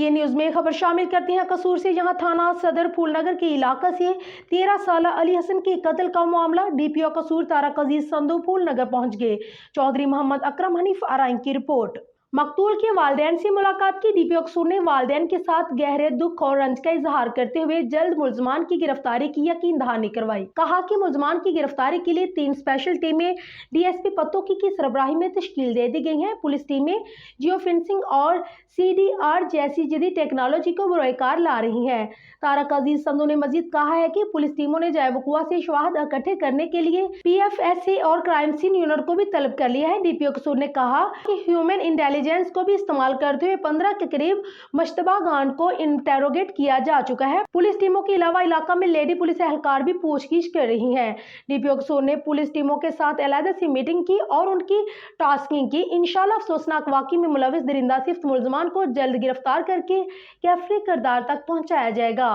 ये न्यूज में खबर शामिल करते हैं कसूर से। यहां थाना सदर फूलनगर के इलाका से 13 साल अली हसन के कत्ल का मामला। डीपीओ कसूर तारक अजीज संधू फूलनगर पहुंच गए। चौधरी मोहम्मद अकरम हनीफ आराइन की रिपोर्ट। मकतूल के वालिदैन से मुलाकात की। डीपीओ कसूर ने वालिदैन के साथ गहरे दुख और रंज का इजहार करते हुए जल्द मुलजमान की गिरफ्तारी की यकीन दहानी करवाई। कहा कि मुलजमान की गिरफ्तारी के लिए 3 स्पेशल टीमें डीएसपी पतोकी की सरबराही में तश्कील दे दी गई हैं। पुलिस टीमें जियो फेंसिंग और CDR जैसी जदीद टेक्नोलॉजी को बरोकार ला रही हैं। तारक अजीज संधू ने मजीद कहा है कि पुलिस टीमों ने जाए वकुआ से शवाहद इकट्ठे करने के लिए PFSA और क्राइम सीन यूनिट को भी तलब कर लिया है। डीपीओ कसूर ने कहा कि ह्यूमन इंटेलिजेंस को भी इस्तेमाल करते हुए 15 के करीब मुश्तबा गांड को इंटेरोगेट किया जा चुका है। पुलिस टीमों के अलावा इलाका में लेडी पुलिस एहलकार भी पूछगिछ कर रही हैं। डीपीओ कसूर ने पुलिस टीमों के साथ अलहदा से मीटिंग की और उनकी टास्किंग की। इंशाल्लाह अफसोसनाक वाकई में मुलविस दरिंदा सिफ्त मुलजमान को जल्द गिरफ्तार करके कैफरे किरदार तक पहुंचाया जाएगा।